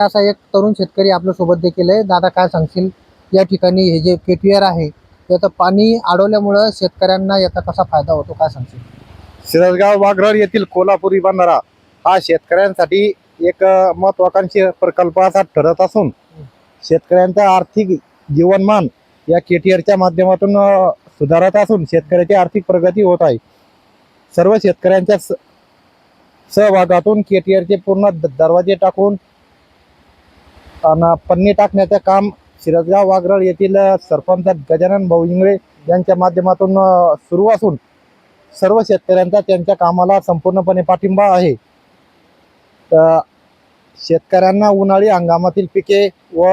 असा एक तरुण शेतकरी आपल्या सोबत देखील आहे. दादा काय सांगशील, या ठिकाणी हे जे केटीआर आहे त्याचं पाणी अडवल्यामुळं शेतकऱ्यांना याचा कसा फायदा होतो, काय सांगशील? सिरसगाव वाघरळ येथील कोल्हापुरी बंधारा हा शेतकऱ्यांसाठी एक महत्वाकांक्षी प्रकल्प असा ठरत असून शेतकऱ्यांचा आर्थिक जीवनमान या केटीआरच्या माध्यमातून सुधारत असून शेतकऱ्याची आर्थिक प्रगती होत आहे. सर्व शेतकऱ्यांच्या सहभागातून केटीआरचे पूर्ण दरवाजे टाकून पन्नी टाकण्याचे काम सिरसगाव वाघरळ येथील सरपंच गजानन भाऊ इंगळे यांच्या माध्यमातून सुरू असून सर्व शेतकऱ्यांचा त्यांच्या कामाला संपूर्णपणे पाठिंबा आहे. शेतकऱ्यांना उन्हाळी हंगामातील पिके व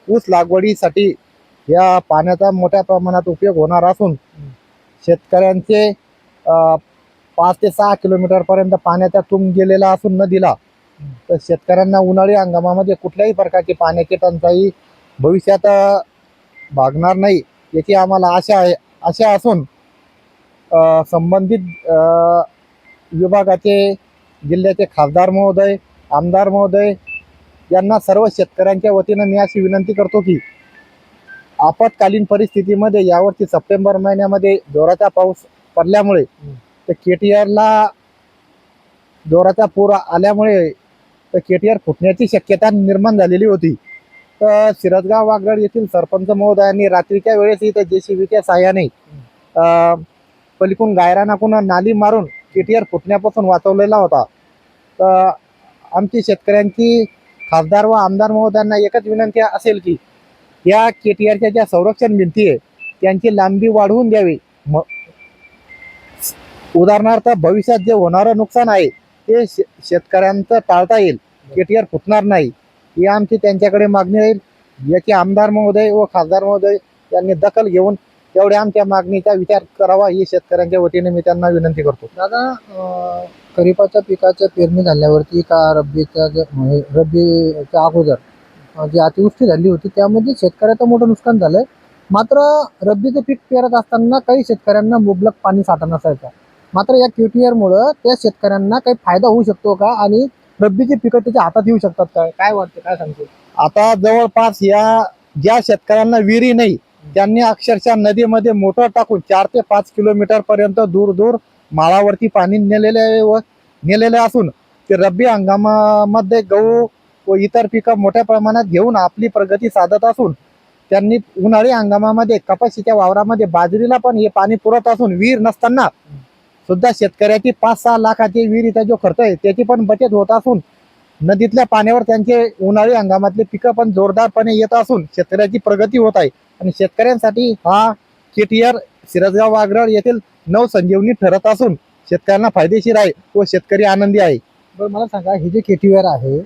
ऊस लागवडीसाठी या पाण्याचा मोठ्या प्रमाणात उपयोग होणार असून शेतकऱ्यांचे 5 ते 6 किलोमीटर पर्यंत पाण्याचा तुंब गेलेला असून नदीला, तर शेतकऱ्यांना उन्हाळी हंगामामध्ये कुठल्याही प्रकारची पाण्याची टंचाई भविष्यात भागणार नाही याची आम्हाला आशा असून संबंधित विभागाचे जिल्ह्याचे खासदार महोदय, आमदार महोदय यांना सर्व शेतकऱ्यांच्या वतीनं मी अशी विनंती करतो की आपत्कालीन परिस्थितीमध्ये यावर्षी सप्टेंबर महिन्यामध्ये जोराचा पाऊस पडल्यामुळे तर केटीआरला जोराचा पूर आल्यामुळे तर केटीआर फुटण्याची शक्यता निर्माण झालेली होती. तर सिरसगाव वाघरळ येथील सरपंच महोदयांनी रात्रीच्या वेळेस इथं JCBच्या साहाय्याने पलीकडून गायरानाकून नाली मारून केटीआर फुटण्यापासून वाचवलेला होता. तर आमची शेतकऱ्यांची खासदार व आमदार महोदयांना एकच विनंती असेल की या केटीआरच्या ज्या संरक्षण भिंती आहे त्यांची लांबी वाढवून द्यावी. उदाहरणार्थ भविष्यात जे होणारं नुकसान आहे ते शेतकऱ्यांचं टाळता येईल, केटीआर फुटणार नाही, ही आमची त्यांच्याकडे मागणी राहील. याची आमदार महोदय व खासदार महोदय यांनी दखल घेऊन तेवढ्या आमच्या मागणीचा विचार करावा ही शेतकऱ्यांच्या वतीने मी त्यांना विनंती करतो. दादा, खरीपाच्या पिकाच्या पेरणी झाल्यावरती का रब्बीच्या अगोदर जी अतिवृष्टी झाली होती त्यामध्ये शेतकऱ्याचं मोठं नुकसान झालंय. मात्र रब्बीचं पीक पेरत असताना काही शेतकऱ्यांना मुबलक पाणी साठा नसायचा. मात्र या केटीआरमुळं त्या शेतकऱ्यांना काही फायदा होऊ शकतो का आणि रब्बीची पिकं त्याच्या हातात येऊ शकतात का, काय वाटतं, काय सांगतो? आता जवळपास या ज्या शेतकऱ्यांना विहिरी नाही त्यांनी अक्षरशः नदीमध्ये मोटर टाकून 4 ते 5 किलोमीटर पर्यंत दूर माळावरती पाणी नेलेले असून ते रब्बी हंगामामध्ये गहू व इतर पिकं मोठ्या प्रमाणात घेऊन आपली प्रगती साधत असून त्यांनी उन्हाळी हंगामामध्ये कपाशीच्या वावरामध्ये बाजरीला पण हे पाणी पुरत असून विहीर नसताना सुद्धा शेतकऱ्याची 5-6 लाखाची विहिरीचा जो खर्च आहे त्याची पण बचत होत असून नदीतल्या पाण्यावर त्यांचे उन्हाळी हंगामातले पिकं पण जोरदारपणे येत असून शेतकऱ्याची प्रगती होत आहे. आणि शेतकऱ्यांसाठी हा केटीआर सिरसगाव वाघरळ येथील नवसंजीवनी ठरत असून शेतकऱ्यांना फायदेशीर आहे व शेतकरी आनंदी आहे. बरं, मला सांगा, हे जे केटीआर आहे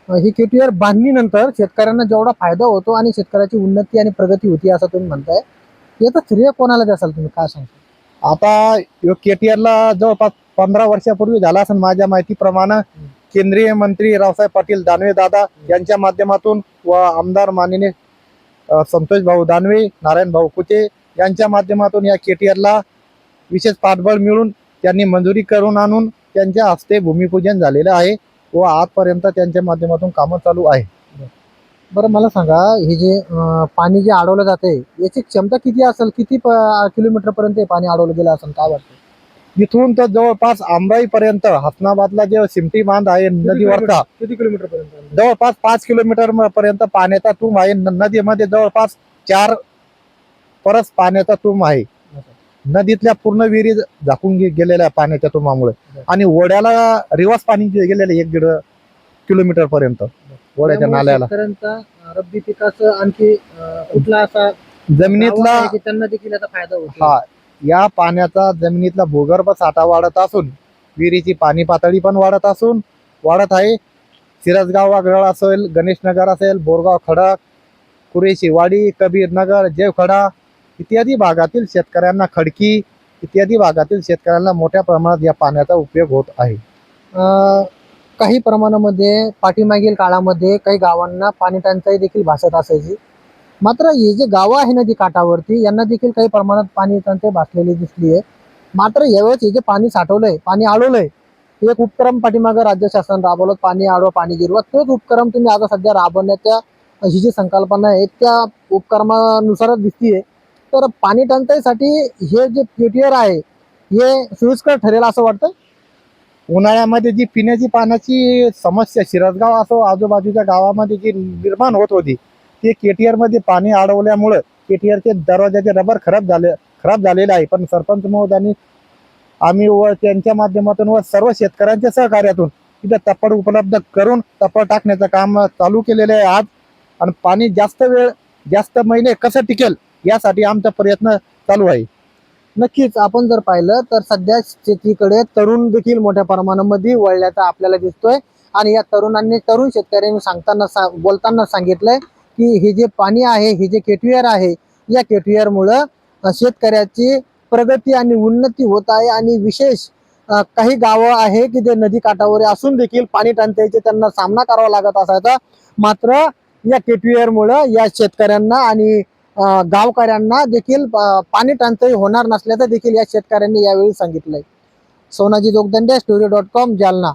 ही केटीआर बांधणीनंतर शेतकऱ्यांना जेवढा फायदा होतो आणि शेतकऱ्याची उन्नती आणि प्रगती होती असं तुम्ही म्हणताय, याचं श्रेय कोणाला द्याल, तुम्ही काय सांगता? आता केटीआरला जवळपास 15 वर्षापूर्वी झाला असेल माझ्या माहितीप्रमाणे. केंद्रीय मंत्री रावसाहेब पाटील दानवे दादा यांच्या माध्यमातून व आमदार माननीय संतोष भाऊ दानवे, नारायण भाऊ कुचे यांच्या माध्यमातून या केटीआरला विशेष पाठबळ मिळून त्यांनी मंजुरी करून आणून त्यांच्या हस्ते भूमिपूजन झालेलं आहे व आजपर्यंत त्यांच्या माध्यमातून कामं चालू आहे. बरं, मला सांगा, हे जे पाणी जे अडवलं जाते याची क्षमता किती असेल, किती किलोमीटर पर्यंत पाणी अडवलं गेलं असेल, काय वाटतं? इथून तर जवळपास आंबाई पर्यंत हसनाबादला जे सिमटी बांध आहे नदीवरचा, किती किलोमीटर पर्यंत? जवळपास 5 किलोमीटर पर्यंत पाण्याचा तुंब आहे. नदीमध्ये जवळपास 4 परस पाण्याचा तुंब आहे. नदीतल्या पूर्ण विहिरी झाकून गेलेल्या पाण्याच्या तुंबामुळे आणि ओढ्याला रिवर्स पाणी गेलेलं 1-1.5 किलोमीटर पर्यंत ओढ्याच्या नाल्याला. रब्बी पिकाचं आणखी कुठला असा जमिनीतला त्यांना देखील याचा फायदा होतो? हा, या पाण्याचा जमिनीतला भूगर्भ साठा वाढत असून विहिरीची पाणी पातळी पण वाढत आहे. सिरसगाव वाघरळ असेल, गणेशनगर असेल, बोरगाव खडक, कुरेशीवाडी, कबीर नगर, जेवखडा इत्यादी भागातील शेतकऱ्यांना, खडकी इत्यादी भागातील शेतकऱ्यांना मोठ्या प्रमाणात या पाण्याचा उपयोग होत आहे. काही प्रमाणामध्ये पाठीमागील काळामध्ये काही गावांना पाणी टंचाई देखील भासत असायची. मात्र हे जे गावं आहे नदी काठावरती यांना देखील काही प्रमाणात पाणी टंचाई भासलेली दिसली आहे. मात्र यावेळेस हे जे पाणी साठवलंय, पाणी अडवलंय, एक उपक्रम पाठीमागे राज्य शासन राबवलं, पाणी अडवा पाणी जिरवा. तोच उपक्रम तुम्ही आता सध्या राबवण्याच्या ही जी संकल्पना आहे त्या उपक्रमानुसारच दिसतीये. तर पाणी टंचाईसाठी हे जे पेटीआर आहे हे सोयीस्कर ठरेल असं वाटतं. उन्हाळ्यामध्ये जी पिण्याची पाण्याची समस्या शिरसगाव असो आजूबाजूच्या गावामध्ये जी निर्माण होत होती, ते केटीआर मध्ये पाणी अडवल्यामुळं केटीआरचे दरवाजाचे रबर खराब झालेले आहे. पण सरपंच महोदयांनी आम्ही व त्यांच्या माध्यमातून व सर्व शेतकऱ्यांच्या सहकार्यातून तिथे टप्पड उपलब्ध करून टप्पड टाकण्याचं काम चालू केलेलं आहे आज. आणि पाणी जास्त वेळ जास्त महिने कसं टिकेल यासाठी आमचा प्रयत्न चालू आहे. नक्कीच आपण जर पाहिलं तर सध्या शेतीकडे तरुण देखील मोठ्या प्रमाणामध्ये वळल्याचा आपल्याला दिसतोय. आणि या तरुण शेतकऱ्यांनी बोलताना सांगितलंय की हे जे पाणी आहे, हे जे केटीआर आहे, या केटीआर मुळे शेतकऱ्याची प्रगती आणि उन्नती होत आहे. आणि विशेष काही गावं आहे की जे नदी काठावर असून देखील पाणी टंचाईचे त्यांना सामना करावा लागत असायचा. मात्र या केटीआर मुळे या शेतकऱ्यांना आणि गावकऱ्यांना देखील पाणी टंचाई होणार नसल्याचं देखील या शेतकऱ्यांनी यावेळी सांगितलंय. सोनाजी जोगदंडे, story.com, जालना.